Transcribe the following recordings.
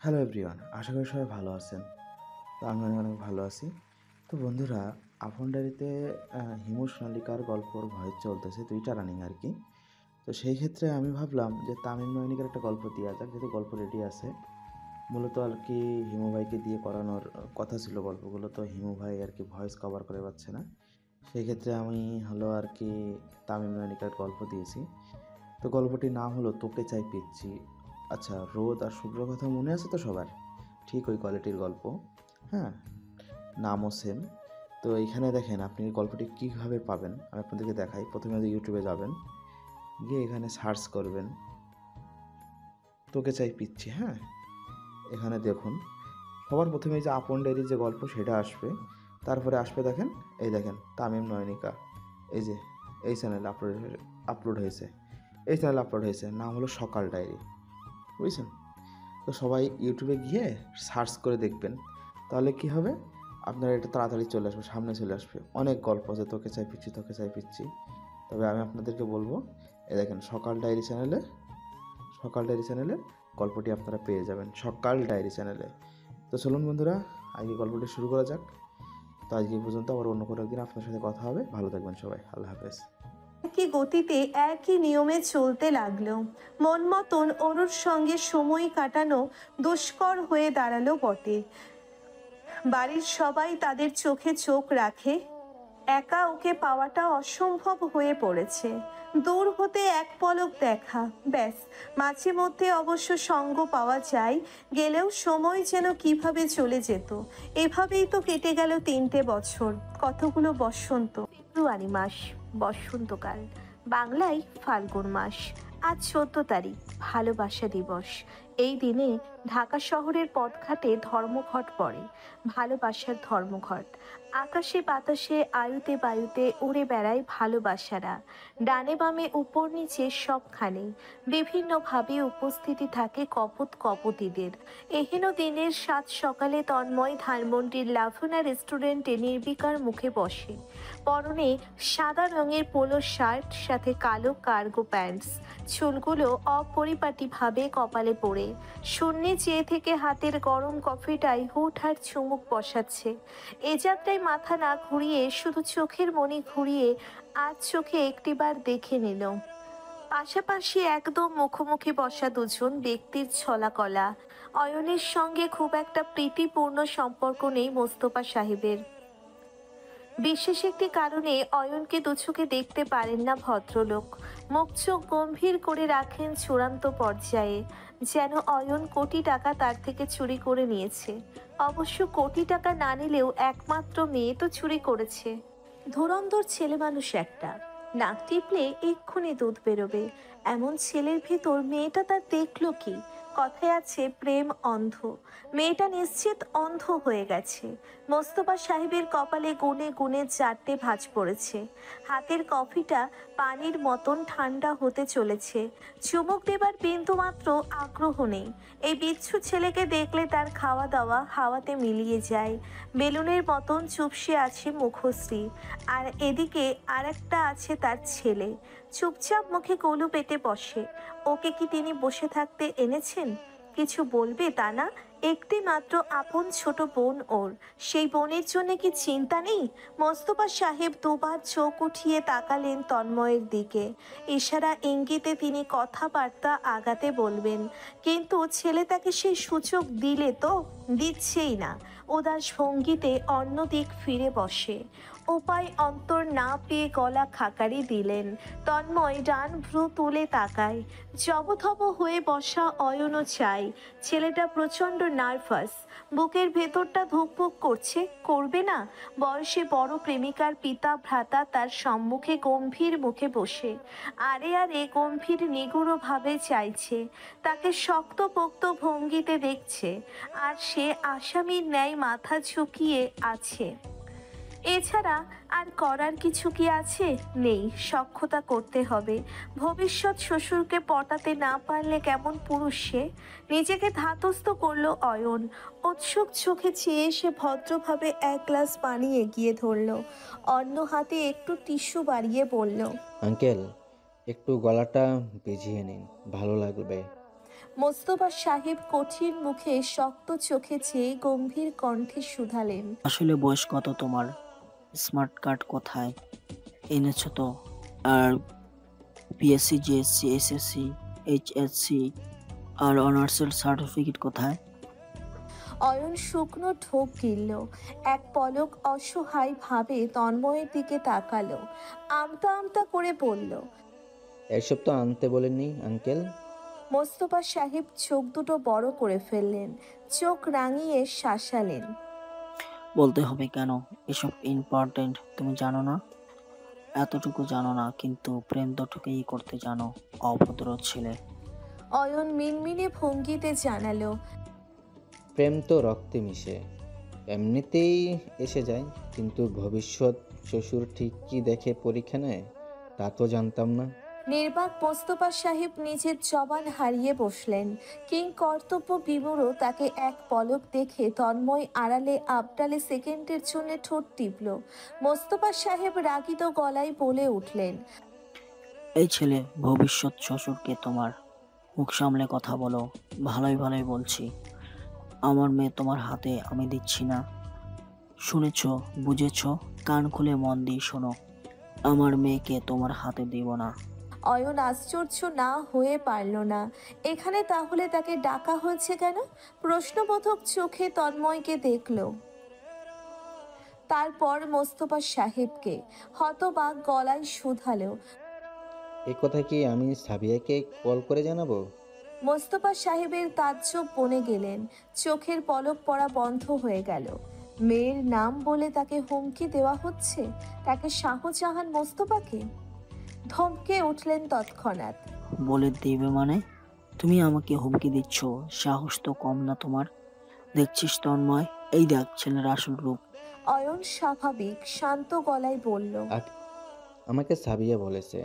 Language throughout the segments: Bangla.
হ্যালো এভরিওয়ান, আশা করি সবাই ভালো আছেন। তো আমি অনেক অনেক ভালো আছি। তো বন্ধুরা, আপন ডায়েরিতে হিমু সোনালিকার গল্পর ভয়েস চলতেছে ২টা রানিং আর কি। তো সেই ক্ষেত্রে আমি ভাবলাম যে তামিম নয়নিকার একটা গল্প দেওয়া যাক, যেহেতু গল্প রেডি আছে। মূলত আর কি হিমু ভাইকে দিয়ে করানোর কথা ছিল গল্পগুলো, তো হিমু ভাই আর কি ভয়েস কভার করে পাচ্ছে না। সেই ক্ষেত্রে আমি হলো আর কি তামিম নয়নিকার গল্প দিয়েছি। তো গল্পটির নাম হলো তোকে চাই পিচ্ছি। আচ্ছা, রোদ আর শুভ্র কথা মনে আছে তো সবার? ঠিক ওই কোয়ালিটির গল্প। হ্যাঁ, নামও সেম। তো এইখানে দেখেন আপনি গল্পটি কীভাবে পাবেন আমি আপনাদেরকে দেখাই। প্রথমে ইউটিউবে যাবেন, গিয়ে এখানে সার্চ করবেন তোকে চাই পিচ্ছি। হ্যাঁ, এখানে দেখুন সবার প্রথমে এই যে আপন ডায়েরির যে গল্প সেটা আসবে। তারপরে আসবে দেখেন, এই দেখেন তামিম নয়নিকা, এই যে এই চ্যানেলে আপলোড হয়েছে, এই চ্যানেলে আপলোড হয়েছে, নাম হলো সকাল ডায়েরি। বুঝছেন? তো সবাই ইউটিউবে গিয়ে সার্চ করে দেখবেন, তাহলে কি হবে, আপনার এটা তাড়াতাড়ি চলে আসবে, সামনে চলে আসবে। অনেক গল্প আছে তোকে চাই পিচ্ছি, তোকে চাই পিচ্ছি। তবে আমি আপনাদেরকে বলবো, এই দেখেন সকাল ডায়েরি চ্যানেলে গল্পটি আপনারা পেয়ে যাবেন, সকাল ডায়েরি চ্যানেলে। তো চলুন বন্ধুরা, আজকে গল্পটি শুরু করা যাক। তো আজকে এই পর্যন্ত, আবার অন্য কোনো একদিন আপনার সাথে কথা হবে। ভালো থাকবেন সবাই, আল্লাহ হাফেজ। একই গতিতে একই নিয়মে চলতে লাগলো। মন মতন অরুর সঙ্গে সময় কাটানো দুষ্কর হয়ে দাঁড়ালো বটে। বাড়ির সবাই তাদের চোখে চোখ রাখে। একা ওকে পাওয়াটা অসম্ভব হয়ে পড়েছে। দূর হতে এক পলক দেখা, ব্যাস। মাঝে মধ্যে অবশ্য সঙ্গ পাওয়া যায়, গেলেও সময় যেন কিভাবে চলে যেত। এভাবেই তো কেটে গেল 3টে বছর, কতগুলো বসন্ত। ফেব্রুয়ারি মাস, বসন্তকাল, বাংলায় ফাল্গুন মাস। আজ 14 তারিখ, ভালোবাসা দিবস। এই দিনে ঢাকা শহরের পথঘাটে ধর্মঘট পড়ে, ভালোবাসার ধর্মঘট। আকাশে বাতাসে আয়ুতে বায়ুতে উড়ে বেড়ায় ভালোবাসারা। ডানে বামে উপর নিচে সবখানে বিভিন্নভাবে উপস্থিতি থাকে কপট কপতিদের। এহেন দিনের সাত সকালে তন্ময় ধানমন্ডির লাভনা রেস্টুরেন্টে নির্বিকার মুখে বসে। পরনে সাদা রঙের পোলো শার্ট, সাথে কালো কার্গো প্যান্টস। চুলগুলো অপরিপাটিভাবে কপালে পড়ে শূন্যে চেয়ে থেকে হাতের গরম কফিটাই হুটহাট চুমুক বসাচ্ছে। এ যাত্রায় মাথা না ঘুরিয়ে, শুধু চোখের মনি ঘুরিয়ে আজ চোখে একটিবার দেখে নিল। পাশাপাশি একদম মুখোমুখি বসা দুজন ব্যক্তির ছলাকলা। অয়নের সঙ্গে খুব একটা প্রীতিপূর্ণ সম্পর্ক নেই মোস্তফা সাহেবের। বিশেষ একটি কারণে অয়নকে দুচোখে দেখতে পারেন না ভদ্রলোক। মুখ চোখ গম্ভীর করে রাখেন চূড়ান্ত পর্যায়ে, যেন অয়ন কোটি টাকা তার থেকে চুরি করে নিয়েছে। অবশ্য কোটি টাকা না নিলেও একমাত্র মেয়ে তো চুরি করেছে। ধুরন্ধর ছেলে মানুষ একটা, নাক টিপলে এক্ষুনি দুধ বেরোবে। এমন ছেলের ভেতর মেয়েটা তার দেখলো কি? কথায় আছে প্রেম অন্ধ। মেয়েটা নিশ্চিত অন্ধ হয়ে গেছে। মোস্তফা সাহেবের কপালে গুনে গুনে 4টে ভাঁজ পড়েছে। হাতের কফিটা পানির মতন ঠান্ডা হতে চলেছে। চুমুক দেবার বিন্দুমাত্র আগ্রহ নেই। এই বিচ্ছু ছেলেকে দেখলে তার খাওয়া দাওয়া হাওয়াতে মিলিয়ে যায়। বেলুনের মতন চুপসে আছে মুখশ্রী। আর এদিকে আরেকটা আছে তার ছেলে, চুপচাপ মুখে কলু পেতে বসে। ওকে কি তিনি বসে থাকতে এনেছেন? কিছু বলবে তা না, একটি মাত্র আপন ছোট বোন ওর। সেই বোনের জন্য কি চিন্তা নেই? মোস্তফা সাহেব দুবার চোখ উঠিয়ে তাকালেন তন্ময়ের দিকে। ইশারা ইঙ্গিতে তিনি কথাবার্তা আগাতে বলবেন, কিন্তু ছেলে তাকে সেই সুযোগ দিলে তো? দিচ্ছেই না। উদাস ভঙ্গিতে অন্যদিক ফিরে বসে। উপায় অন্তর না পেয়ে গলা খাকারি দিলেন। তন্ময় ডান ভ্রু তুলে তাকায়। জবথব হয়ে বসা অয়নও চাই। ছেলেটা প্রচণ্ড নার্ভাস, বুকের ভেতরটা ধুকপুক করছে। করবে না? বয়সে বড় প্রেমিকার পিতা ভ্রাতা তার সম্মুখে গম্ভীর মুখে বসে আরে আরে গম্ভীর নিগুড়ভাবে চাইছে, তাকে শক্তপোক্ত ভঙ্গিতে দেখছে, আর সে আসামির ন্যায় মাথা ঝুঁকিয়ে আছে। এছাড়া আর করার কিছু কি আছে? নেই। সখ্যতা করতে হবে। ভবিষ্যৎ শ্বশুরকে পটাতে না পারলে কেমন পুরুষ সে? নিজেকে ধাতস্থ করলো অয়ন। উৎসুক চোখে চেয়ে সে ভদ্রভাবে এক গ্লাস পানি এগিয়ে ধরল। অন্য হাতে একটু টিস্যু বাড়িয়ে বলল, আঙ্কেল, একটু গলাটা ভিজিয়ে নিন, ভালো লাগবে। মোস্তফা সাহেব কঠিন মুখে শক্ত চোখে চেয়ে গম্ভীর কণ্ঠে শুধালেন। আসলে বয়স কত তোমার? স্মার্ট কার্ড কোথায়? এনেছো তো? আর বিএসসি, জিএসসি, এসএসসি, এইচএসসি আর অনার্সের সার্টিফিকেট কোথায়? অয়ন শুকনো ঢোক গিলল। এক পলক অসহায় ভাবে তন্ময়ের দিকে তাকালো। আমতা আমতা করে বলল। এসব তো আনতে বলেননি আঙ্কেল। মোস্তফা সাহেব চোখ দুটো বড় করে ফেললেন, চোখ রাঙিয়ে শাসালেন। বলতে হবে কেন? এসব ইম্পর্টেন্ট তুমি জানো না? এতটুকু জানো না, কিন্তু প্রেম দুটোকেই করতে জানো, অভদ্র ছেলে। অয়ন মিনমিনে ভঙ্গিতে জানালো। প্রেম তো রক্তে মিশে, এমনিতেই এসে যায়, কিন্তু ভবিষ্যৎ শ্বশুর ঠিক কি দেখে পরীক্ষা নেয় তা তো জানতাম না। নির্বাক মোস্তফা সাহেব নিজের জবান হারিয়ে বসলেন। কিং কর্তব্য বিমূঢ় তাকে এক পলক দেখে তন্ময় আড়ালে আবডালে সেকেন্ডের জন্য ঠোঁট টিপল। মোস্তফা সাহেব রাগিত গলায় বলে উঠলেন। এই ছেলে ভবিষ্যৎ শ্বশুরকে তোমার? মুখ সামলে কথা বলো। ভালোই ভালোই বলছি, আমার মেয়ে তোমার হাতে আমি দিচ্ছি না। শুনেছ, বুঝেছ? কান খুলে মন দিয়ে শোনো, আমার মেয়েকে তোমার হাতে দিব না। অয়ন আশ্চর্য না হয়ে পারল না। এখানে তাহলে তাকে ডাকা হয়েছে কেন? প্রশ্নবোধক চোখে তন্ময়কে দেখল, তারপর মোস্তফা সাহেবকে। হতবাক গলায় শুধালো। এ কথা কি আমি সাবিয়াকে কল করে জানাবো? মোস্তফা সাহেবের তাজ্জব বনে গেলেন। চোখের পলক পড়া বন্ধ হয়ে গেল। মেয়ের নাম বলে তাকে হুমকি দেওয়া হচ্ছে, তাকে শাহজাহান মোস্তফাকে। ধমকে উঠলেন তৎক্ষণাৎ। বলে দেবে মানে? তুমি আমাকে হুমকি দিচ্ছ? সাহস তো কম না তোমার। দেখছিস তন্ময়, এই দেখ ছেলের আসল রূপ। অয়ন স্বাভাবিক শান্ত গলায় বলল। আমাকে সাবিয়া বলেছে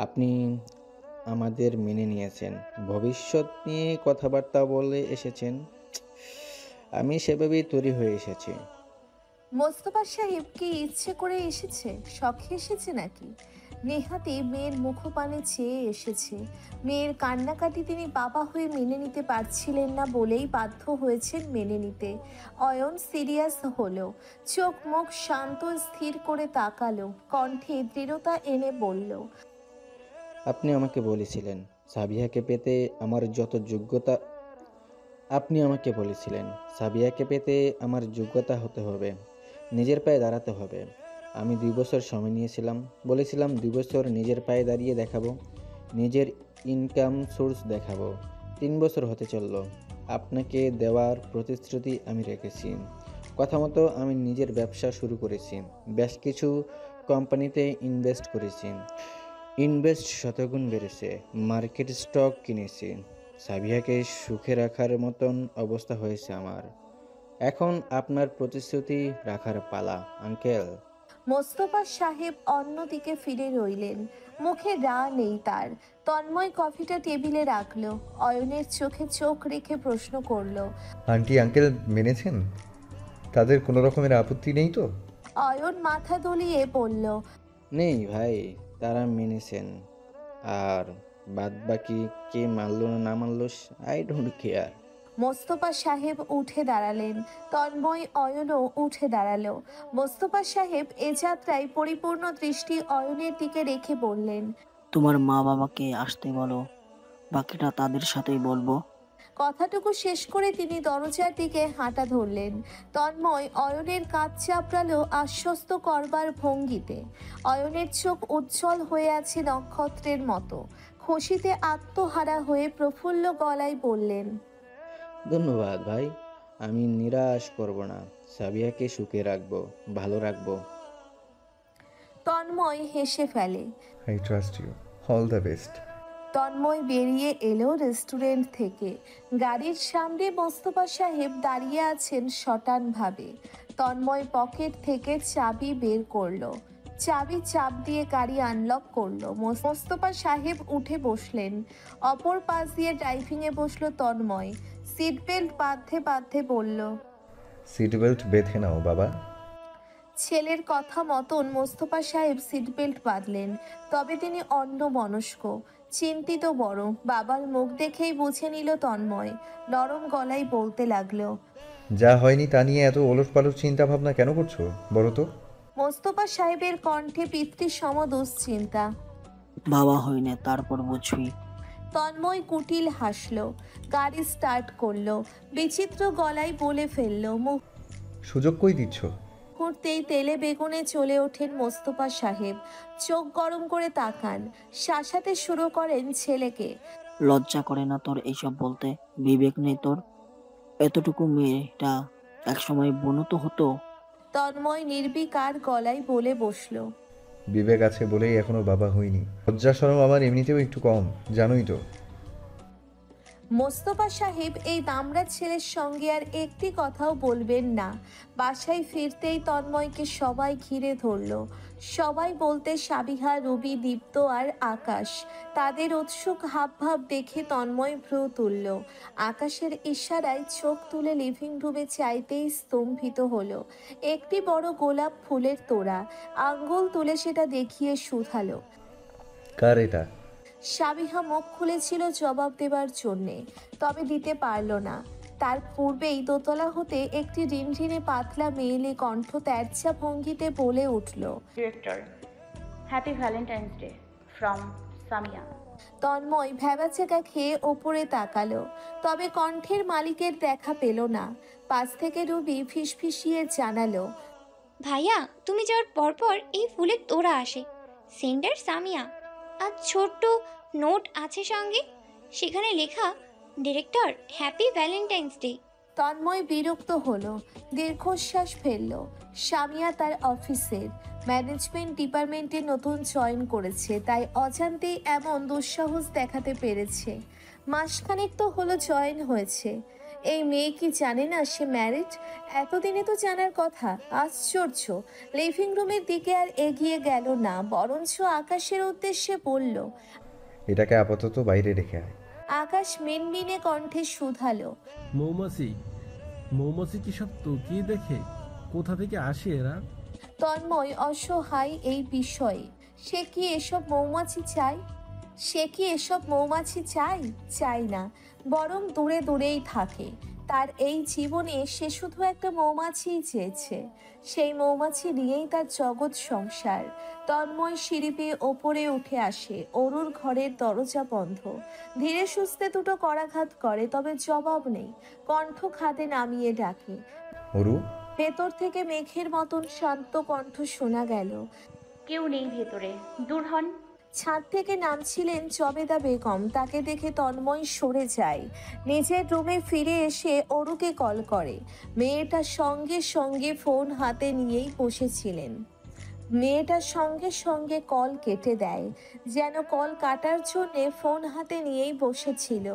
আপনি আমাদের মেনে নিয়েছেন, ভবিষ্যৎ নিয়ে কথাবার্তা বলে এসেছেন। আমি সেভাবেই তৈরি হয়ে এসেছি। মোস্তফা সাহেব কি ইচ্ছে করে এসেছে, শখে এসেছে নাকি? নেহাতি মেয়ের মুখপানে চেয়ে এসেছে। মেয়ের কান্নাকাটি তিনি বাবা হয়ে মেনে নিতে পারছিলেন না বলেই বাধ্য হয়েছেন মেনে নিতে। অয়ন সিরিয়াস হলো, চোখ মুখ শান্ত স্থির করে তাকালো, কণ্ঠে দৃঢ়তা এনে বলল। আপনি আমাকে বলেছিলেন সাবিয়াকে পেতে আমার যত যোগ্যতা আপনি আমাকে বলেছিলেন সাবিয়াকে পেতে আমার যোগ্যতা হতে হবে, নিজের পায়ে দাঁড়াতে হবে। আমি 2 বছর সময় নিয়েছিলাম, বলেছিলাম 2 বছর নিজের পায়ে দাঁড়িয়ে দেখাবো, নিজের ইনকাম সোর্স দেখাবো। 3 বছর হতে চলল, আপনাকে দেওয়ার প্রতিশ্রুতি আমি রেখেছি। কথা মতো আমি নিজের ব্যবসা শুরু করেছি, বেশ কিছু কোম্পানিতে ইনভেস্ট করেছি, ইনভেস্ট শতগুণ বেড়েছে, মার্কেট স্টক কিনেছি। সাবিয়াকে সুখে রাখার মতন অবস্থা হয়েছে আমার। এখন আপনার প্রতিশ্রুতি রাখার পালা আঙ্কেল। মোস্তফা সাহেব অন্যদিকে ফিরে রইলেন, মুখে রা নেই তার। তন্ময় কফিটা টেবিলে রাখলো, অয়নের চোখে চোখ রেখে প্রশ্ন করলো। আন্টি আঙ্কেল মেনেছেন? তাদের কোনো রকমের আপত্তি নেই তো? অয়ন মাথা দুলিয়ে বলল। নেই ভাই, তারা মেনেছেন। আর বাদ বাকি কে মানলো না মানলো, আই ডোন্ট কেয়ার। মোস্তফা সাহেব উঠে দাঁড়ালেন, তন্ময় অয়নও উঠে দাঁড়ালো। মোস্তফা সাহেব এ যাত্রায় পরিপূর্ণ দৃষ্টি অয়নের দিকে রেখে বললেন। তোমার মা বাবাকে আসতে বলো, বাকিটা তাদের সাথেই বলবো। কথাটুকু শেষ করে তিনি দরজার দিকে হাঁটা ধরলেন। তন্ময় অয়নের কাঁধ চাপড়ালো আশ্বস্ত করবার ভঙ্গিতে। অয়নের চোখ উজ্জ্বল হয়ে আছে নক্ষত্রের মতো। খুশিতে আত্মহারা হয়ে প্রফুল্ল গলায় বললেন। ধন্যবাদ ভাই, আমি নিরাশ করব না, সাবিয়াকে সুখে রাখবো, ভালো রাখবো। তন্ময় হেসে ফেলে। I trust you, all the best. Tanmoy বেরিয়ে এলো রেস্টুরেন্ট থেকে। গাড়ির সামনে মোস্তফা সাহেব দাঁড়িয়ে আছেন শটানভাবে। তন্ময় পকেট থেকে চাবি বের করলো, চাবি চাপ দিয়ে গাড়ি আনলক করলো। মোস্তফা সাহেব উঠে বসলেন। অপর পাশ দিয়ে ড্রাইভিংয়ে বসলো তন্ময়। সিট বেল্ট বাঁধতে বাঁধতে বলল। সিট বেল্ট বেঁধে নাও বাবা। ছেলের কথা মতন মোস্তফা সাহেব সিট বেল্ট বাঁধলেন। তবে তিনি অন্যমনস্ক। চিন্তিত বড়। বাবার মুখ দেখেই বুঝে নিল তন্ময়। নরম গলায় বলতে লাগলো, যা হয়নি তা নিয়ে এত ওলটপালট চিন্তা ভাবনা কেন করছো বলো তো? মোস্তফা সাহেবের কণ্ঠে পিতৃসম দুশ্চিন্তা। বাবা হইনে তারপর বুঝবি। তন্ময় কুটিল হাসলো, গাড়ি স্টার্ট করলো, বিচিত্র গলায় বলে ফেললো। সুযোগ কই দিচ্ছ? মুহূর্তেই তেলে বেগুনে চলে ওঠেন মোস্তফা সাহেব। চোখ গরম করে তাকান, শাসাতে শুরু করেন ছেলেকে। লজ্জা করে না তোর এইসব বলতে? বিবেক নেই তোর? এতটুকু মেয়েটা একসময় বুনো তো হতো। তন্ময় নির্বিকার গলায় বলে বসলো, বিবেক আছে বলেই এখনো বাবা হইনি। লজ্জা শরম আমার এমনিতেও একটু কম, জানোই তো। মোস্তফা সাহেব এই দামড়া ছেলের সঙ্গে আর একটি কথাও বলবেন না। বাসায় ফিরতেই তন্ময়কে সবাই ঘিরে ধরলো। সবাই বলতে সাবিহা, রুবি, দীপ্ত আর আকাশ। তাদের উৎসুক হাবভাব দেখে তন্ময় ভ্রু তুলল। আকাশের ইশারায় চোখ তুলে লিভিং রুমে চাইতেই স্তম্ভিত হলো। একটি বড় গোলাপ ফুলের তোড়া, আঙ্গুল তুলে সেটা দেখিয়ে শুধালো। কার এটা? সাবিহা মুখ খুলেছিল জবাব দেবার জন্যে, তবে দিতে পারল না। তার পূর্বেই দোতলা হতে একটি রিনঝিনে পাতলা মেয়েলি কণ্ঠ তেরচা ভঙ্গিতে বলে উঠল, Director, Happy Valentine's Day from Samia. Tanmoy ভ্যাবাচেকা খেয়ে ওপরে তাকালো, তবে কণ্ঠের মালিকের দেখা পেল না। পাশ থেকে রুবি ফিসফিসিয়ে জানালো, ভাইয়া, তুমি যাওয়ার পরপর এই ফুলের তোড়া আসে। সেন্ডার সামিয়া। আর ছোট্ট নোট আছে সঙ্গে, সেখানে লেখা, director, happy Valentine's day. Tanmoy বিরক্ত হলো, দীর্ঘশ্বাস ফেলল। সামিয়া তার অফিসের ম্যানেজমেন্ট ডিপার্টমেন্টে নতুন জয়েন করেছে, তাই অজান্তেই এমন দুঃসাহস দেখাতে পেরেছে। মাসখানেক তো হলো জয়েন হয়েছে। এই মেয়ে কি জানে না সে ম্যারিড? এতদিনে তো জানার কথা। আশ্চর্য। লিভিং রুমের দিকে আর এগিয়ে গেল না, বরঞ্চ আকাশের উদ্দেশ্যে বলল। এটাকে আপাতত বাইরে রেখে আয়। আকাশ মিনমিনে কণ্ঠে শুধালো, মৌমাছি, মৌমাছি কি সব তোকেই দেখে? কোথা থেকে আসে এরা? তন্ময় অসহায় এই বিষয়ে। সে কি এসব মৌমাছি চায়? চায় না, বরং দূরে দূরেই থাকে। তার এই জীবনে সে শুধু একটা মৌমাছিই চেয়েছে। সেই মৌমাছি নিয়েই তার জগৎ সংসার। তন্ময় সিঁড়ি বেয়ে ওপরে উঠে আসে। অরুর ঘরের দরজা বন্ধ। ধীরে সুস্থে দুটো করাঘাত করে, তবে জবাব নেই। কণ্ঠ খাদে নামিয়ে ডাকে। অরু? ভেতর থেকে মেঘের মতন শান্ত কণ্ঠ শোনা গেল। কেউ নেই ভেতরে, দূর হন। ছাদ থেকে নামছিলেন জবেদা বেগম। তাকে দেখে তন্ময় সরে যায়। নিজের রুমে ফিরে এসে অরুকে কল করে। মেয়েটা সঙ্গে সঙ্গে ফোন হাতে নিয়েই বসেছিলেন। মেয়েটা সঙ্গে সঙ্গে কল কেটে দেয়, যেন কল কাটার জন্যে ফোন হাতে নিয়েই বসেছিল।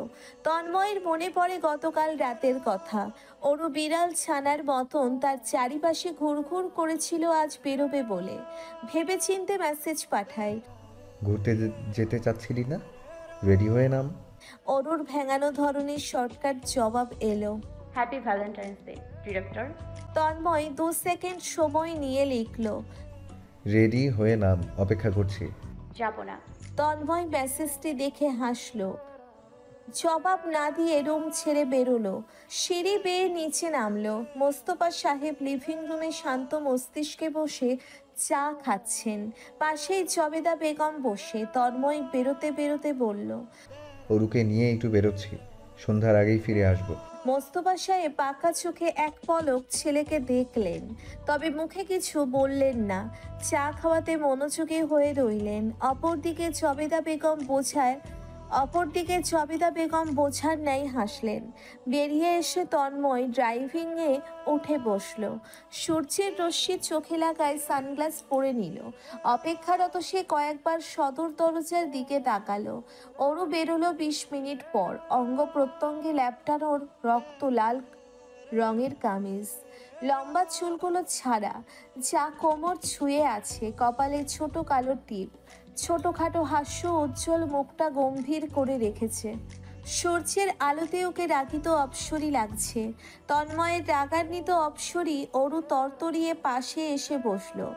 তন্ময়ের মনে পড়ে গতকাল রাতের কথা। অরু বিড়াল ছানার মতন তার চারিপাশে ঘুরঘুর করেছিল আজ বেরোবে বলে। ভেবেচিন্তে মেসেজ পাঠায়। ঘুরতে যেতে চাচ্ছিলি না? রেডি হয়ে নাম। অরুর ভেঙানো ধরনের শর্টকাট জবাব এলো। Happy Valentine's day, director. Tanmoy 2 second সময় নিয়ে লিখল, রেডি হয়ে নাম, অপেক্ষা করছি। যাব না। তন্ময় মেসেজটি দেখে হাসলো। জবাব না দিয়ে রুম ছেড়ে বেরোলো। সিঁড়ি বেয়ে নিচে নামলো। মোস্তফা সাহেব লিভিং রুমে শান্ত মস্তিষ্কে বসে চা খাচ্ছেন। পাশেই জবেদা বেগম বসে। তন্ময় বেরোতে বেরোতে বলল, অরুকে নিয়ে একটু বেরোচ্ছি, সন্ধ্যার আগেই ফিরে আসব। মোস্তফা সাহেব পাকা চোখে এক পলক ছেলেকে দেখলেন, তবে মুখে কিছু বললেন না। চা খাওয়াতে মনোযোগী হয়ে রইলেন। অপরদিকে জবেদা বেগম বোঝার ন্যায় হাসলেন। বেরিয়ে এসে তন্ময় ড্রাইভিংয়ে উঠে বসলো। সূর্যের রশ্মি চোখে লাগায় সানগ্লাস পরে নিল। অপেক্ষারত সে কয়েকবার সদর দরজার দিকে তাকালো। অরু বেরোলো 20 মিনিট পর। অঙ্গ প্রত্যঙ্গে ল্যাপটানোর রক্ত লাল রঙের কামিজ, লম্বা চুলগুলো ছাড়া, যা কোমর ছুঁয়ে আছে। কপালে ছোট কালো টিপ, ছোটখাটো হাস্য উজ্জ্বল মুখটা গম্ভীর করে রেখেছে। সূর্যের আলোতে ওকে রাগিত অপসরী লাগছে। তন্ময়ের রাগান্বিত অপসরী অরু তরতরিয়ে পাশে এসে বসলো,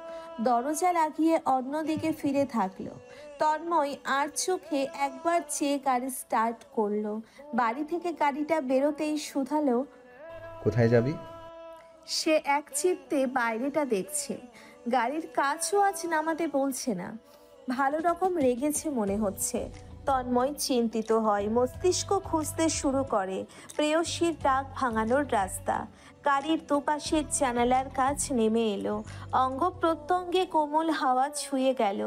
দরজা লাগিয়ে অন্যদিকে ফিরে থাকলো। তন্ময় আর চোখে একবার চেয়ে গাড়ি স্টার্ট করলো। বাড়ি থেকে গাড়িটা বেরোতেই শুধালো। কোথায় যাবি? সে একচিত্তে বাইরেটা দেখছে। গাড়ির কাজও আজ নামাতে বলছে না। ভালো রকম রেগেছে মনে হচ্ছে। তন্ময় চিন্তিত হয়, মস্তিষ্ক খুঁজতে শুরু করে প্রেয়সীর রাগ ভাঙানোর রাস্তা। গাড়ির দুপাশের জানালার কাছ নেমে এলো, অঙ্গ প্রত্যঙ্গে কোমল হাওয়া ছুঁয়ে গেল।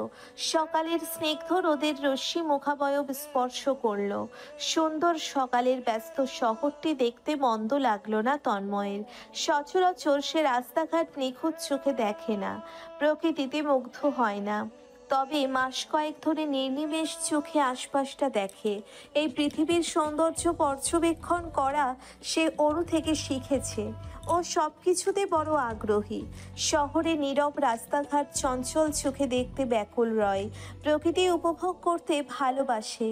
সকালের স্নিগ্ধ রোদের রশ্মি মুখাবয়ব স্পর্শ করলো। সুন্দর সকালের ব্যস্ত শহরটি দেখতে মন্দ লাগলো না তন্ময়ের। সচরাচর সে রাস্তাঘাট নিখুঁত চোখে দেখে না, প্রকৃতিতে মুগ্ধ হয় না। তবে মাস কয়েক ধরে নির্নিমেষ চোখে আশপাশটা দেখে। এই পৃথিবীর সৌন্দর্য পর্যবেক্ষণ করা সে অরু থেকে শিখেছে। ও সব কিছুতে বড় আগ্রহী। শহরে নীরব রাস্তাঘাট চঞ্চল চোখে দেখতে ব্যাকুল রয়, প্রকৃতি উপভোগ করতে ভালোবাসে।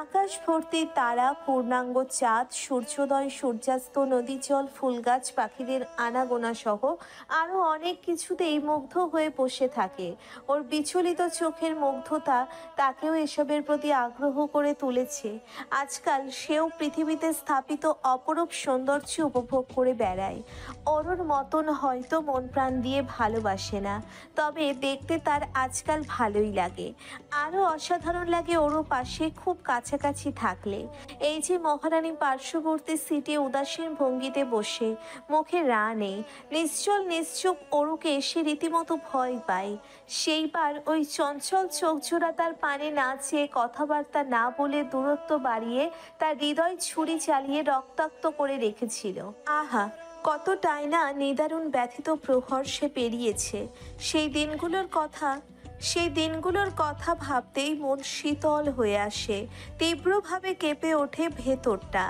আকাশ ভর্তি তারা, পূর্ণাঙ্গ চাঁদ, সূর্যোদয় সূর্যাস্ত, নদী জল, ফুলগাছ, পাখিদের আনাগোনা সহ আরও অনেক কিছুতেই মুগ্ধ হয়ে বসে থাকে। ওর বিচলিত চোখের মুগ্ধতা তাকেও এসবের প্রতি আগ্রহ করে তুলেছে। আজকাল সেও পৃথিবীতে স্থাপিত অপরূপ সৌন্দর্য উপভোগ করে বেড়ায়। অরুর মতন হয়তো মন প্রাণ দিয়ে ভালোবাসে না, তবে দেখতে তার আজকাল ভালোই লাগে। আরও অসাধারণ লাগে অরু পাশে খুব কাছাকাছি থাকলে। এই যে মহারানী পার্শ্ববর্তী সিটে উদাসীন ভঙ্গিতে বসে, মুখে রা নেই, নিশ্চল নিশ্চুপ অরুকে সে রীতিমতো ভয় পায়। সেইবার ওই চঞ্চল চোখজোড়া তার পানে না চেয়ে, কথাবার্তা না বলে দূরত্ব বাড়িয়ে তার হৃদয় ছুরি চালিয়ে রক্তাক্ত করে রেখেছিল। আহা, কতটাই না নিদারুণ ব্যথিত প্রহর সে পেরিয়েছে। সেই দিনগুলোর কথা ভাবতেই মন শীতল হয়ে আসে, তীব্রভাবে কেঁপে ওঠে ভেতরটা।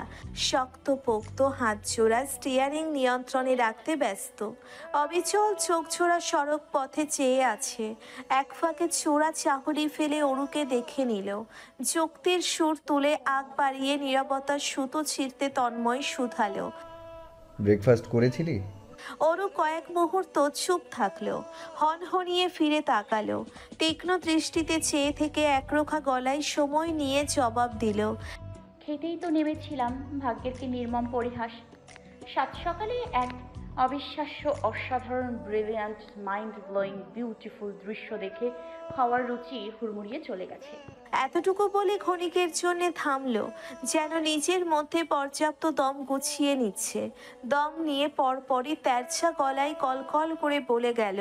শক্তপোক্ত হাতজোড়া স্টিয়ারিং নিয়ন্ত্রণে রাখতে ব্যস্ত, অবিচল চোখজোড়া সড়ক পথে চেয়ে আছে। এক ফাঁকে চোরা চাহনি ফেলে অরুকে দেখে নিল। যুক্তির সুর তুলে আগ বাড়িয়ে নীরবতার সুতো ছিঁড়তে তন্ময় শুধালো। ব্রেকফাস্ট করেছিলি? অরু কয়েক মুহূর্ত চুপ থাকলো, হনহনিয়ে ফিরে তাকালো, তীক্ষ্ণ দৃষ্টিতে চেয়ে থেকে একরোখা গলায় সময় নিয়ে জবাব দিল। খেতেই তো নেমেছিলাম, ভাগ্যের কি নির্মম পরিহাস। সাত সকালে এক অবিশ্বাস্য, অসাধারণ, ব্রিলিয়ান্ট, মাইন্ড ব্লোয়িং, বিউটিফুল দৃশ্য দেখে খাওয়ার রুচি হুড়মুড়িয়ে চলে গেছে। এতটুকু বলে ক্ষণিকের জন্য থামলো, যেন নিজের মধ্যে পর্যাপ্ত দম গুছিয়ে নিচ্ছে। দম নিয়ে পরপরই তেরছা গলায় কলকল করে বলে গেল।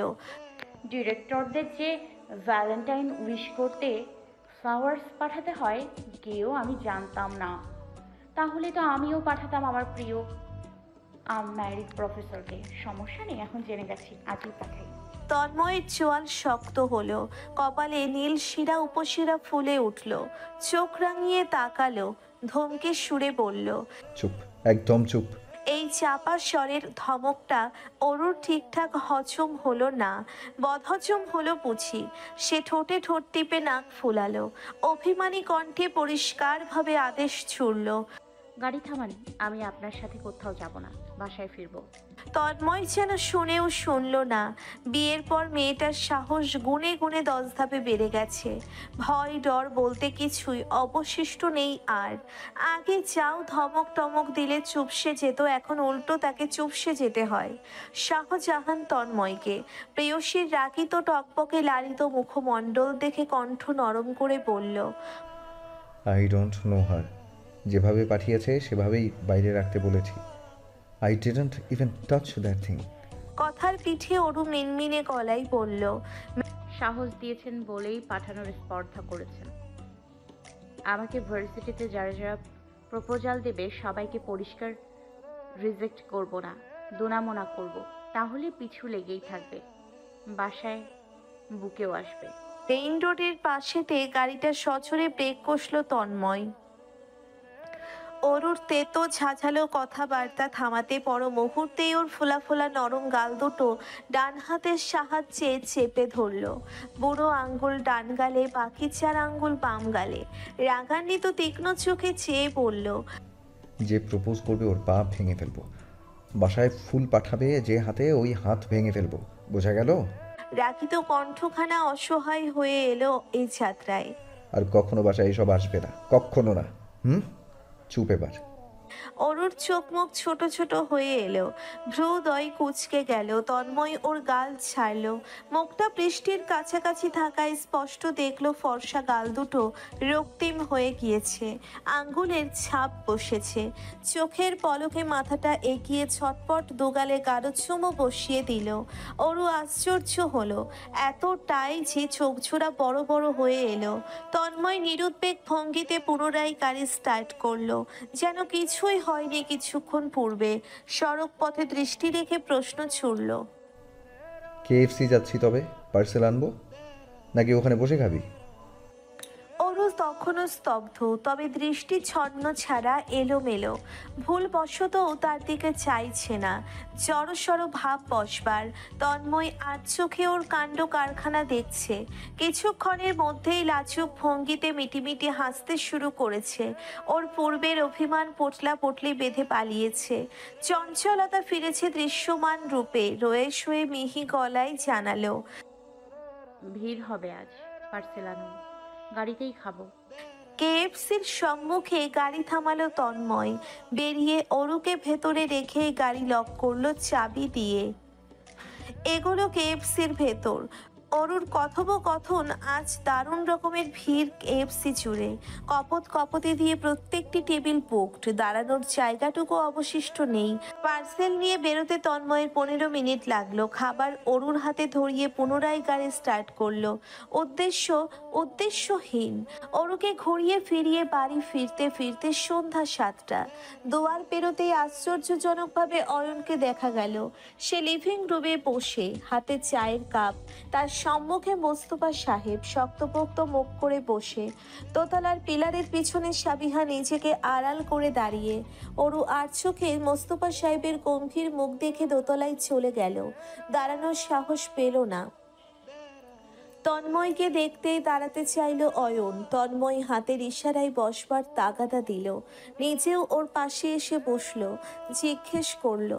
ডিরেক্টরদের যে ভ্যালেন্টাইন উইশ করতে ফ্লাওয়ার্স পাঠাতে হয়, গেও আমি জানতাম না। তাহলে তো আমিও পাঠাতাম আমার প্রিয় ম্যারিড প্রফেসরকে। সমস্যা নেই, এখন জেনে গেছি, আজই পাঠাই। তন্ময়ের চোয়াল শক্ত হলো, কপালে নীল শিরা উপশিরা ফুলে উঠল, চোখ রাঙিয়ে তাকালো, ধমকে সুরে বলল। চুপ, একদম চুপ। এই চাপা স্বরের ধমকটা অরুর ঠিকঠাক হজম হলো না, বদহজম হলো বুঝি। সে ঠোঁটে ঠোঁট টিপে নাক ফুলালো, অভিমানী কণ্ঠে পরিষ্কারভাবে আদেশ ছুড়ল। গাড়ি থামান, আমি আপনার সাথে কোথাও যাব না, বাসায় ফিরবো। তন্ময় যেন শুনেও শুনল না। বিয়ের পর মেয়েটার সাহস গুণে গুণে 10 ধাপে বেড়ে গেছে। ভয় ডর বলতে কিছুই অবশিষ্ট নেই আর। আগে যাও ধমক টমক দিলে চুপসে যেত, এখন উল্টো তাকে চুপসে যেতে হয়। শাহজাহান তন্ময়কে প্রেয়সীর রাগিত টকবকে লালিত মুখমণ্ডল দেখে কণ্ঠ নরম করে বলল। I don't know her. যেভাবে পাঠিয়েছে সেভাবেই বাইরে রাখতে বলেছি। I didn't even touch that thing. কথার পিঠে অরু মিনমিনে গলায় বলল। সাহস দিয়েছেন বলেই পাঠানোর স্পর্ধা করেছেন। আমাকে ভার্সিটিতে যারা যারা প্রপোজাল দেবে সবাইকে পরিষ্কার রিজেক্ট করব না, দোনামোনা করব, তাহলে পিছু লেগেই থাকবে, বাসায় বুকেও আসবে। মেইন রোডের পাশেতে গাড়িটা সজোরে ব্রেক কষল তন্ময়। অরুর তেতো ঝাঝালো কথাবার্তা থামাতে পর মুহূর্তেই ওর ফোলা ফোলা নরম গাল দুটো ডান হাতের সাহায্যে চেপে ধরলো। বুড়ো আঙ্গুল ডান গালে, বাকি 4 আঙ্গুল বাম গালে। রাগান্বিত তীক্ষ্ণ চোখে চেয়ে বলল, যে প্রপোজ করবে ওর পা ভেঙে ফেলবো। বাসায় ফুল পাঠাবে যে হাতে, ওই হাত ভেঙে ফেলবো। বোঝা গেল? রাখিত কণ্ঠখানা অসহায় হয়ে এলো এই যাত্রায়। আর কখনো বাসায় এসব আসবে না, কখনো না। চুপ এবার। অরুর চোখ মুখ ছোট ছোট হয়ে এলো, ভ্রুদয় কুঁচকে গেল। তন্ময় ওর গাল ছাড়লো। মুখটা পৃষ্ঠের কাছাকাছি থাকায় স্পষ্ট দেখলো ফর্সা গাল দুটো রক্তিম হয়ে গিয়েছে, আঙ্গুলের ছাপ বসেছে। চোখের পলকে মাথাটা এগিয়ে ছটপট দুগালে গাঢ় চুমো বসিয়ে দিল। অরু আশ্চর্য হলো, এতটাই যে চোখজোড়া বড় বড় হয়ে এলো। তন্ময় নিরুদ্বেগ ভঙ্গিতে পুনরায় গাড়ি স্টার্ট করলো, যেন কিছুই হয়নি কিছুক্ষণ পূর্বে। সড়ক পথে দৃষ্টি রেখে প্রশ্ন ছুড়ল, KFC যাচ্ছি, তবে পার্সেল আনবো নাকি ওখানে বসে খাবি? অরু তখনও স্তব্ধ, তবে দৃষ্টি ছন্ন ছাড়া এলোমেলো। ভুলবশত তার দিকে চাইছে না, জড়সড় ভাব বসবার। তন্ময় আর চোখে ওর কাণ্ড কারখানা দেখছে। কিছুক্ষণের মধ্যেই লাজুক ভঙ্গিতে মিটিমিটি হাসতে শুরু করেছে। ওর পূর্বের অভিমান পোটলা পটলি বেঁধে পালিয়েছে। চঞ্চলতা ফিরেছে দৃশ্যমান রূপে। রয়ে শুয়ে মিহি গলায় জানালো, ভিড় হবে আজ, পার্সেল আনুন, গাড়িতেই খাবো। কেএফসির সম্মুখে গাড়ি থামালো তন্ময়। বেরিয়ে অরুকে ভেতরে রেখে গাড়ি লক করলো চাবি দিয়ে। এগুলো কেএফসির ভেতর। অরুর কথোপকথন আজ দারুণ রকমের ভিড় কেএফসি জুড়ে। কপত কপতি দিয়ে প্রত্যেকটি টেবিল বুকড, দাঁড়ানোর জায়গাটুকু অবশিষ্ট নেই। পার্সেল নিয়ে বেরোতে তন্ময়ের 15 মিনিট লাগলো। খাবার অরুর হাতে ধরিয়ে পুনরায় গাড়ি স্টার্ট করলো। উদ্দেশ্যহীন। অরুকে ঘুরিয়ে ফিরিয়ে বাড়ি ফিরতে ফিরতে সন্ধ্যা 7টা। দুয়ার পেরোতেই আশ্চর্যজনকভাবে অয়নকে দেখা গেল। সে লিভিং রুমে বসে, হাতে চায়ের কাপ। তার সম্মুখে মোস্তফা সাহেব শক্তপোক্ত মুখ করে বসে। দোতলার পিলারের পিছনে সাবিহা নিজেকে আড়াল করে দাঁড়িয়ে। অরু আর চোখে মোস্তফা সাহেবের গম্ভীর মুখ দেখে দোতলায় চলে গেল। দাঁড়ানোর সাহস পেল না। তন্ময়কে দেখতেই দাঁড়াতে চাইল অয়ন। তন্ময় হাতের ইশারায় বসবার তাগাদা দিল। নিজেও ওর পাশে এসে বসলো। জিজ্ঞেস করলো,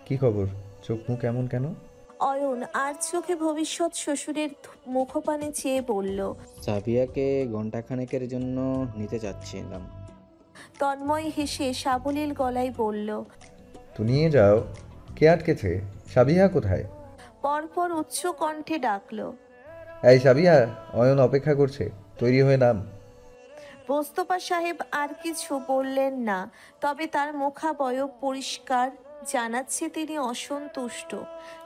কি খবর? চোখ মুখ এমন কেন? অয়ন আর চোখে ভবিষ্যৎ শ্বশুরের মুখপানে চেয়ে বলল, সাবিয়াকে ঘন্টাখানেকের জন্য নিতে চাচ্ছিলাম। তন্ময় হেসে সাবলীল গলায় বলল, তো নিয়ে যাও। কে আটকেছে? সাবিহা কোথায়? পরপর উচ্চ কণ্ঠে ডাকলো। এই সাবিহা, অয়ন অপেক্ষা করছে, তৈরি হয়ে নাম। মোস্তফা সাহেব আর কিছু বললেন না, তবে তার মুখাবয়ব পরিষ্কার জানাচ্ছে তিনি অসন্তুষ্ট।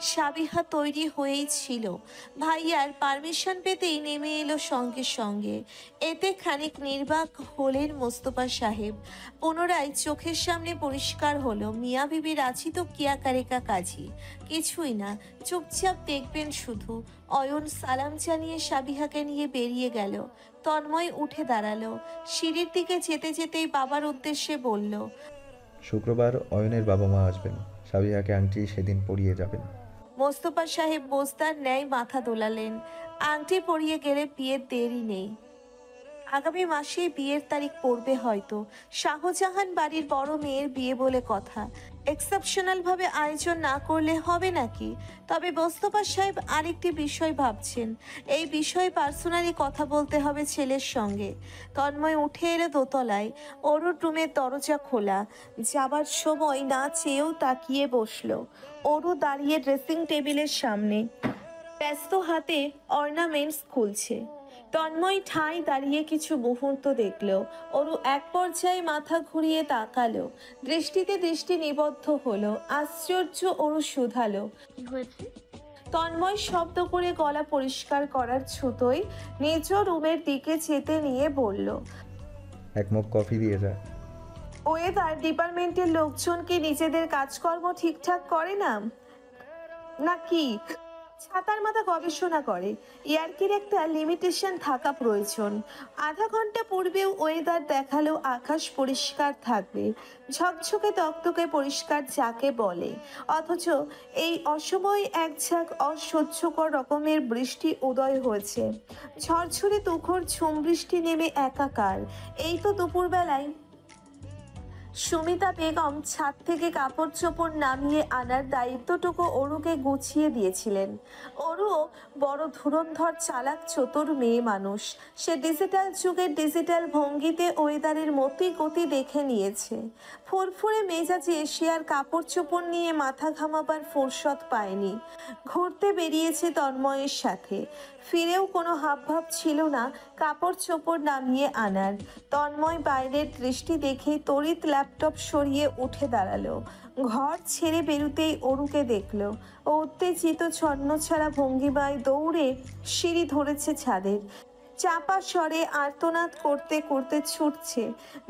সাবিহা তৈরি হয়েই ছিল। ভাইয়ার পারমিশন পেতেই নেমে এলো সঙ্গে সঙ্গে। এতে খানিক নির্বাক হলেন মোস্তফা সাহেব। পুনরায় চোখের সামনে পরিষ্কার হলো, মিয়া বিবি রাজি তো কিয়া কারেকা কাজী, কিছুই না, চুপচাপ দেখবেন শুধু। অয়ন সালাম জানিয়ে সাবিহাকে নিয়ে বেরিয়ে গেল। তন্ময় উঠে দাঁড়ালো। সিঁড়ির দিকে যেতে যেতেই বাবার উদ্দেশ্যে বলল, শুক্রবার অয়নের বাবা মা আসবেন, সাবিহাকে আংটি সেদিন পরিয়ে যাবেন। মোস্তফা সাহেব বোস্তার ন্যায় মাথা দোলালেন। আংটি পরিয়ে গেলে বিয়ের দেরি নেই। আগামী মাসেই বিয়ের তারিখ পড়বে হয়তো। শাহজাহান বাড়ির বড় মেয়ের বিয়ে বলে কথা। এক্সেপশনাল ভাবে আয়োজন না করলে হবে নাকি? তবে মোস্তফা সাহেব আরেকটি বিষয় ভাবছেন। এই বিষয়ে পার্সোনালি কথা বলতে হবে ছেলের সঙ্গে। তন্ময় উঠে এলো দোতলায়। অরুর রুমের দরজা খোলা। যাবার সময় না চেয়েও তাকিয়ে বসলো। অরু দাঁড়িয়ে ড্রেসিং টেবিলের সামনে, ব্যস্ত হাতে অর্নামেন্টস খুলছে। তন্ময় ঠাঁই দাঁড়িয়ে কিছু মুহূর্ত দেখল। অরু এক পর্যায়ে মাথা ঘুরিয়ে তাকালো। দৃষ্টিতে দৃষ্টি নিবদ্ধ হলো। আশ্চর্য অরু শুধালো, কি হয়েছে? তন্ময় শব্দ করে গলা পরিষ্কার করার ছুতোয় নিজ রুমের দিকে যেতে নিয়ে বলল, এক মগ কফি দিয়ে যা। ওয়েদার ডিপার্টমেন্টের লোকজন কি নিজেদের কাজকর্ম ঠিকঠাক করে না নাকি? ছাতার মাথা গবেষণা করে ইয়ার্কির একটা লিমিটেশন থাকা প্রয়োজন। আধা ঘন্টা পূর্বেও ওয়েদার দেখালো আকাশ পরিষ্কার থাকবে, ঝকঝকে তকতকে পরিষ্কার যাকে বলে, অথচ এই অসময়ে এক ঝাঁক অসহ্যকর রকমের বৃষ্টি উদয় হয়েছে। ঝরঝরে তুখর ঝুম বৃষ্টি নেমে একাকার। এই তো দুপুরবেলায় সুমিতা বেগম ছাদ থেকে কাপড় চোপড় নামিয়ে আনার দায়িত্বটুকু অরুকে গুছিয়ে দিয়েছিলেন। অরুও বড় ধুরন্ধর চালাক চতুর মেয়ে মানুষ। সে ডিজিটাল যুগের ডিজিটাল ভঙ্গিতে ওয়েদারের মতি গতি দেখে নিয়েছে। ফুরফুরে মেজাজে সে আর কাপড় চোপড় নিয়ে মাথা ঘামাবার ফুরসত পায়নি। ঘুরতে বেরিয়েছে তন্ময়ের সাথে, ফিরেও কোনো হাবভাব ছিল না কাপড় চোপড় নামিয়ে আনার। তন্ময় বাইরের দৃষ্টি দেখে তড়িৎ ল্যাপটপ সরিয়ে উঠে দাঁড়ালো। ঘর ছেড়ে বেরুতেই অরুকে দেখলো। ও উত্তেজিত ছন্নছাড়া ভঙ্গিমায় দৌড়ে সিঁড়ি ধরেছে ছাদের। চাপা স্বরে আর্তনাদ করতে করতে ছুটছে।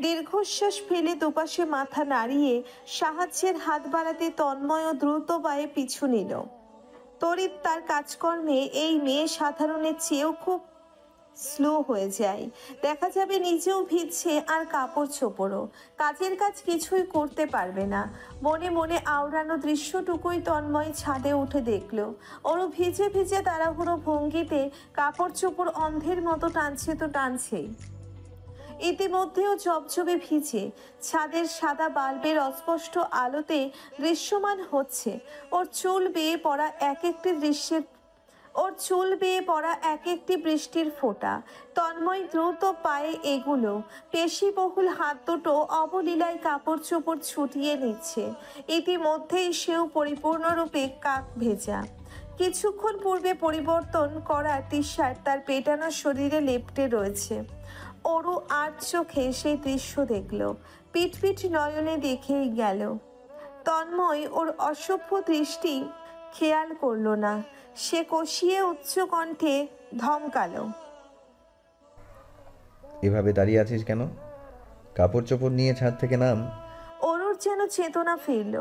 দীর্ঘশ্বাস ফেলে দুপাশে মাথা নাড়িয়ে সাহায্যের হাত বাড়াতে তন্ময় দ্রুত পায়ে পিছু নিল। তড়িৎ তার কাজকর্মে এই মেয়ে সাধারণের চেয়েও খুব স্লো হয়ে যায়। দেখা যাবে নিজেও ভিজছে আর কাপড় চোপড়ও। কাজের কাজ কিছুই করতে পারবে না। মনে মনে আওড়ানো দৃশ্যটুকুই তন্ময় ছাদে উঠে দেখল। ওরও ভিজে ভিজে তাড়াহুড়ো ভঙ্গিতে কাপড় চোপড় অন্ধের মতো টানছে তো টানছেই। ইতিমধ্যেও ঝপঝপে ভিজে ছাদের সাদা বাল্বের অস্পষ্ট আলোতে দৃশ্যমান হচ্ছে ওর চুল বেয়ে পড়া এক একটি বৃষ্টির ফোঁটা। তন্ময় দ্রুত পায়ে এগুলো, পেশিবহুল হাত দুটো অবলীলায় কাপড় চোপড় ছুটিয়ে নিচ্ছে। ইতিমধ্যেই সেও পরিপূর্ণরূপে কাক ভেজা। কিছুক্ষণ পূর্বে পরিবর্তন করা টি শার্ট তার পেটানো শরীরে লেপ্টে রয়েছে। অরু আর চোখে সেই দৃশ্য দেখল, পিটপিট নয়নে দেখেই গেল। তন্ময় ওর অসভ্য দৃষ্টি খেয়াল করলো না। সে কষিয়ে উচ্চ কণ্ঠে ধমকালো, এভাবে দাঁড়িয়ে আছিস কেন? কাপড় চোপড় নিয়ে ছাদ থেকে নাম। অরুর যেন চেতনা ফিরল।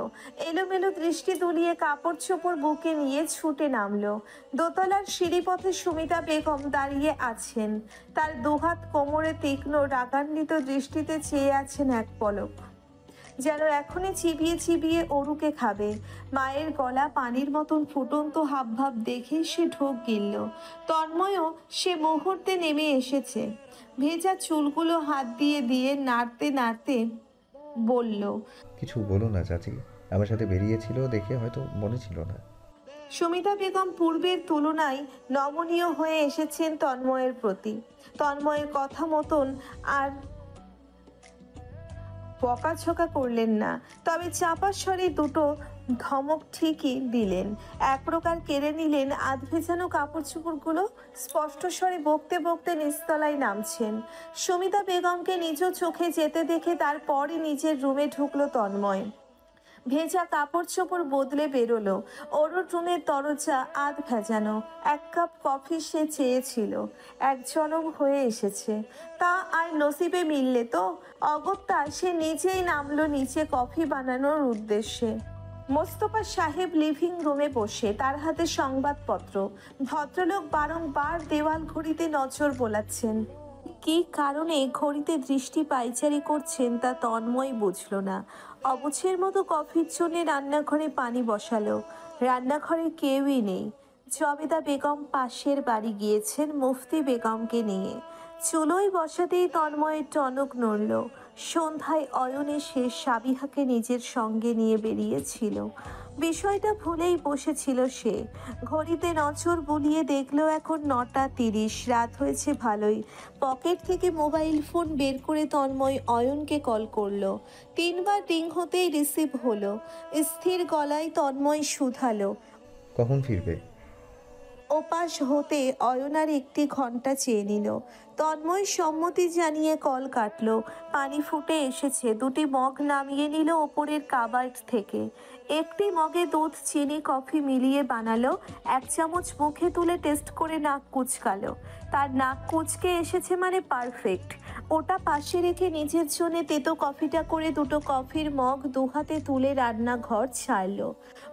এলোমেলো দৃষ্টি তুলিয়ে কাপড় চোপড় বুকে নিয়ে ছুটে নামলো। দোতলার সিঁড়িপথে সুমিতা বেগম দাঁড়িয়ে আছেন। তার দুহাত কোমরে তীক্ষ্ণ রাগান্বিত দৃষ্টিতে চেয়ে আছেন এক পলক, যেন এখনই চিবিয়ে চিবিয়ে অরুকে খাবে। মায়ের গলা পানির মতন ফুটন্ত হাবভাব দেখে সে ঢোক গিলল। তন্ময়ও সে মুহূর্তে নেমে এসেছে। ভেজা চুলগুলো হাত দিয়ে দিয়ে নাড়তে নাড়তে বলল, কিছু বলো না চাচি, আমার সাথে বেরিয়েছিল দেখে হয়তো মনে ছিল না। সুমিতা বেগম পূর্বের তুলনায় নমনীয় হয়ে এসেছেন তন্ময়ের প্রতি। তন্ময়ের কথা মতন আর বকাঝকা করলেন না, তবে চাপা স্বরে দুটো ধমক ঠিকই দিলেন। এক প্রকার কেড়ে নিলেন আধ ভেজানো কাপড় চোপড়গুলো। স্পষ্ট স্বরে বকতে বকতে নিচতলায় নামছেন। সুমিতা বেগমকে নিজ চোখে যেতে দেখে তারপরই নিজের রুমে ঢুকলো তন্ময়। ভেজা কাপড় চোপড় বদলে বেরোলো। অরুর রুমের দরজা আধ ভেজানো। এক কাপ কফি সে চেয়েছিল, এক জনম হয়ে এসেছে। তা আর নসিবে মিললে তো। অগত্যা সে নিজেই নামলো নিচে কফি বানানোর উদ্দেশ্যে। মোস্তফা সাহেব লিভিং রুমে বসে, তার হাতে সংবাদপত্র। ভদ্রলোক বারংবার দেওয়াল ঘড়িতে নজর বোলাচ্ছেন। কী কারণে ঘড়িতে দৃষ্টি পাইচারি করছেন তা তন্ময় বুঝল না। অবুঝের মতো কফির জন্যে রান্নাঘরে পানি বসালো। রান্নাঘরে কেউই নেই। জবেদা বেগম পাশের বাড়ি গিয়েছেন মুফতি বেগমকে নিয়ে। চুলোয় বসাতেই তন্ময়ের টনক নড়ল। সন্ধ্যায় অয়ন এসে সাবিহাকে নিজের সঙ্গে নিয়ে বেরিয়েছিল। বিষয়টা ভুলেই বসেছিল সে। ঘড়িতে নজর বুলিয়ে দেখলো এখন 9:30। রাত হয়েছে ভালোই। পকেট থেকে মোবাইল ফোন বের করে তন্ময় অয়নকে কল করলো। 3বার রিং হতেই রিসিভ হলো। স্থির গলায় তন্ময় শুধালো, কখন ফিরবে? ওপাশ হতে অয়নার একটি ঘন্টা চেয়ে নিল। তন্ময় সম্মতি জানিয়ে কল কাটলো। পানি ফুটে এসেছে। 2টি মগ নামিয়ে নিল ওপরের কাবার্ড থেকে। একটি মগে দুধ চিনি কফি মিলিয়ে বানালো। 1 চামচ মুখে তুলে টেস্ট করে নাক কুচকালো। তার নাক কুচকে এসেছে মানে পারফেক্ট। ওটা পাশে রেখে নিজের জন্য তেতো কফিটা করে 2টো কফির মগ দুহাতে তুলে রান্নাঘর ছাড়লো।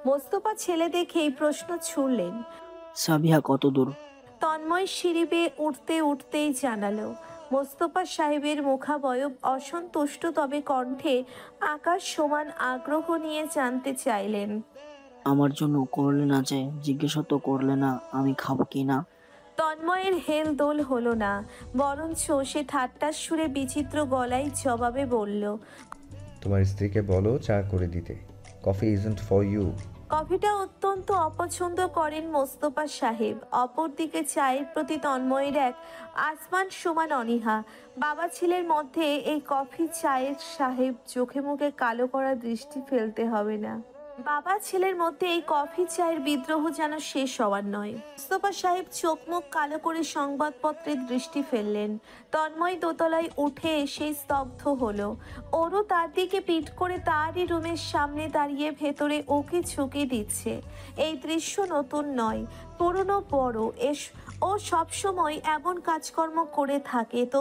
মোস্তফা ছেলে দেখেই প্রশ্ন ছুড়লেন, সাবিহা কত দূর? তন্ময় সিঁড়ি বেয়ে উঠতে উঠতেই জানালো। মোস্তফা সাহেবের মুখাবয়ব অসন্তুষ্ট, তবে কণ্ঠে আকাশ সমান আগ্রহ নিয়ে জানতে চাইলেন। আমার জন্য করলে না যে? জিজ্ঞাসা তো করলে না আমি খাবো কি না? তন্ময়ের হেলদোল হলো না, বরঞ্চ সে ঠাট্টার সুরে বিচিত্র গলায় জবাবে বলল, তোমার স্ত্রীকে বলো চা করে দিতে। Coffee isn't for you. কফিটা অত্যন্ত অপছন্দ করেন মোস্তফা সাহেব। অপরদিকে চায়ের প্রতি তন্ময়ের এক আসমান সমান অনীহা। বাবা ছেলের মধ্যে এই কফি চায়ের সাহেব চোখে মুখে কালো করা দৃষ্টি ফেলতে হবে না। বাবা ছেলের মধ্যে এই কফি চায়ের বিদ্রোহ যেন শেষ হওয়ার নয়। মোস্তফা সাহেব চোখ মুখ কালো করে সংবাদপত্রের দৃষ্টি ফেললেন। তন্ময় দোতলায় উঠে এসে স্তব্ধ হলো। ওরও তার দিকে পিঠ করে তারই রুমের সামনে দাঁড়িয়ে ভেতরে ওকে ঝুঁকে দিচ্ছে। এই দৃশ্য নতুন নয়, পুরনো বড়। ও সবসময় এমন কাজকর্ম করে থাকে, তো